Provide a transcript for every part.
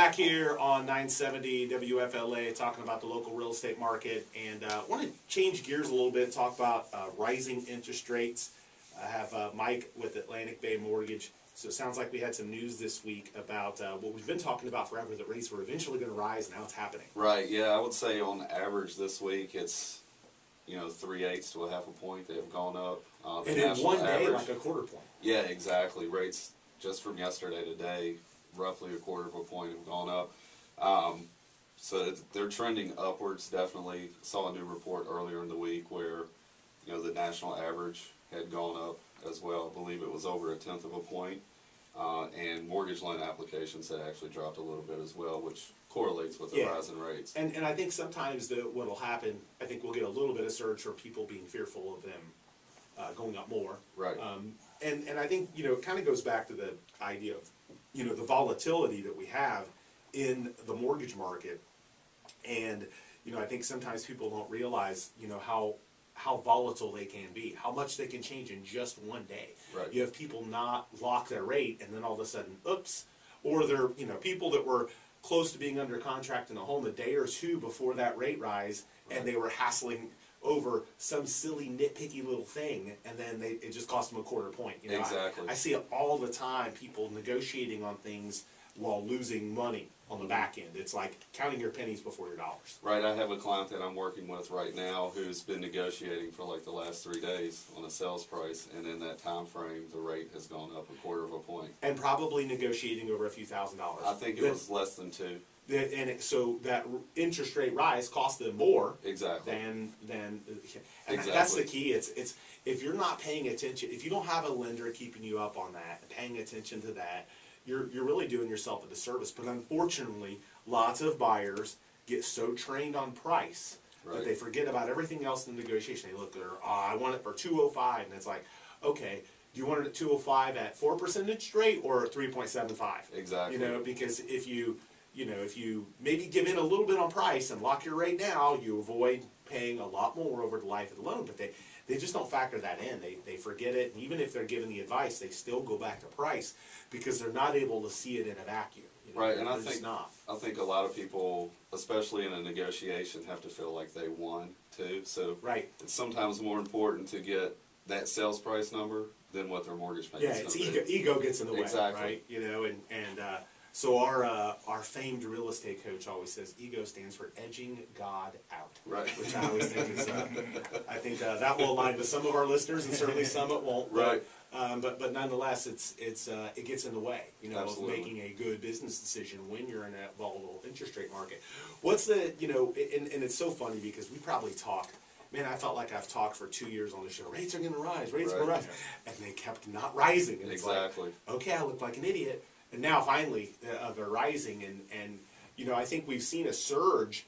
back here on 970 WFLA talking about the local real estate market, and I want to change gears a little bit, talk about rising interest rates. I have Mike with Atlantic Bay Mortgage. So it sounds like we had some news this week about what we've been talking about forever, that rates were eventually going to rise, and now it's happening. Right, yeah, I would say on average this week it's, 3/8 to a half a point they've gone up. And in one day, like a quarter point. Yeah, exactly. Rates just from yesterday to today, roughly a quarter of a point have gone up. So they're trending upwards, definitely. Saw a new report earlier in the week where, the national average had gone up as well. I believe it was over 1/10 of a point. And mortgage loan applications had actually dropped a little bit as well, which correlates with the rise in rates. And I think sometimes what will happen, I think we'll get a little bit of surge for people being fearful of them going up more. Right. And I think, it kind of goes back to the idea of, the volatility that we have in the mortgage market. And, I think sometimes people don't realize, how volatile they can be, how much they can change in just one day. Right. You have people not lock their rate, and then all of a sudden, oops, or they're, people that were close to being under contract in a home a day or two before that rate rise, and they were hassling over some silly nitpicky little thing, and then it just cost them a quarter point. Exactly. I see it all the time, people negotiating on things while losing money on the back end. It's like counting your pennies before your dollars. Right, I have a client that I'm working with right now who's been negotiating for like the last 3 days on a sales price, and in that time frame the rate has gone up a quarter of a point. And probably negotiating over a few $1,000s. I think it was less than 2. So that interest rate rise cost them more. Exactly. And exactly. That's the key. It's if you're not paying attention, if you don't have a lender keeping you up on that, paying attention to that, you're really doing yourself a disservice. But unfortunately, lots of buyers get so trained on price that they forget about everything else in the negotiation. They look at, I want it for 205, and it's like, okay, do you want it at 205 at 4% interest rate or 3.75? Exactly. Because if you maybe give in a little bit on price and lock your rate now, you avoid paying a lot more over the life of the loan. But they just don't factor that in. They forget it. And even if they're given the advice, they still go back to price because they're not able to see it in a vacuum. Right, and I think a lot of people, especially in a negotiation, have to feel like they won too. So it's sometimes more important to get that sales price number than what their mortgage payment is. Yeah, it's ego gets in the way, exactly. right? So our famed real estate coach always says ego stands for edging God out. Right. Which I always think is, I think that will align with some of our listeners, and certainly some it won't. Right. But nonetheless, it gets in the way, of making a good business decision when you're in a volatile interest rate market. What's the, and it's so funny because we probably talked. Man, I felt like I've talked for 2 years on the show. Rates are going to rise. Rates are going to rise, and they kept not rising. And exactly. It's like, okay, I look like an idiot. And now finally they're rising, and I think we've seen a surge.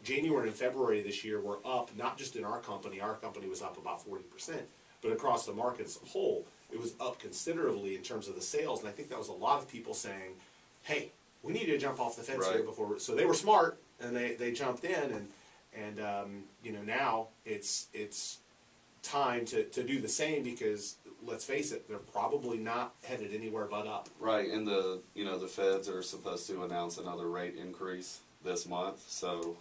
January and February this year were up, not just in our company. Our company was up about 40%, but across the market as a whole, it was up considerably in terms of the sales. And I think that was a lot of people saying, "Hey, we need to jump off the fence here before." So they were smart and they jumped in, and now it's time to do the same because, let's face it, they're probably not headed anywhere but up. Right, and the feds are supposed to announce another rate increase this month, so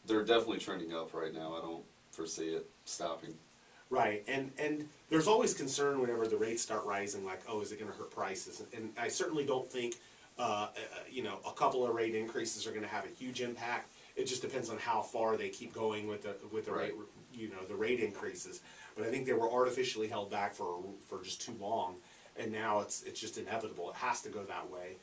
they're definitely trending up right now. I don't foresee it stopping. Right, and there's always concern whenever the rates start rising, like, oh, is it going to hurt prices? And I certainly don't think a couple of rate increases are going to have a huge impact. It just depends on how far they keep going with the rate, the rate increases. But I think they were artificially held back for just too long, and now it's just inevitable. It has to go that way.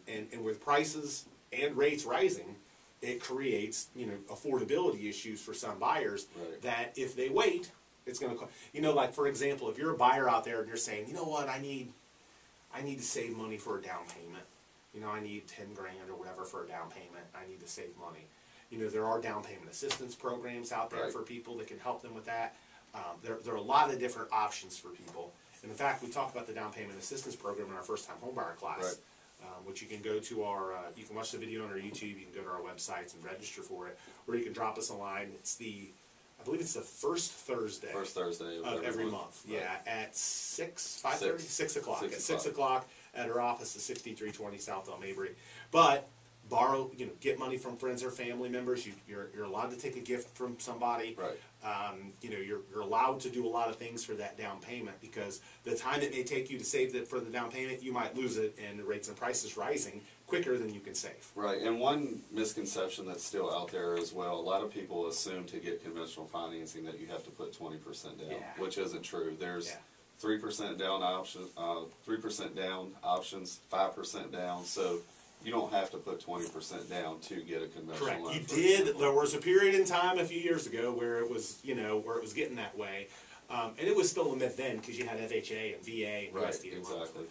And with prices and rates rising, it creates affordability issues for some buyers. That if they wait, it's going to like, for example, if you're a buyer out there and you're saying, you know what, I need to save money for a down payment. I need 10 grand or whatever for a down payment. I need to save money. There are down payment assistance programs out there for people that can help them with that. There are a lot of different options for people. And in fact, we talked about the down payment assistance program in our first-time homebuyer class, which you can go to you can watch the video on our YouTube, you can go to our websites and register for it, or you can drop us a line. I believe it's the first Thursday of every month. Yeah, at 6 o'clock. At 6 o'clock at our office at 6320 South El Mabry. But borrow, get money from friends or family members. You're allowed to take a gift from somebody. Right. You're allowed to do a lot of things for that down payment, because the time it may take you to save that for the down payment, you might lose it, and the rates and prices rising quicker than you can save. Right, and one misconception that's still out there as well, a lot of people assume to get conventional financing that you have to put 20% down, Yeah. which isn't true. There's Yeah. 3% down option, 3% down options, 5% down, so you don't have to put 20% down to get a conventional Correct. loan. You for did. example. There was a period in time a few years ago where it was, where it was getting that way, and it was still a myth then, because you had FHA and VA and Right, USDA loans. exactly.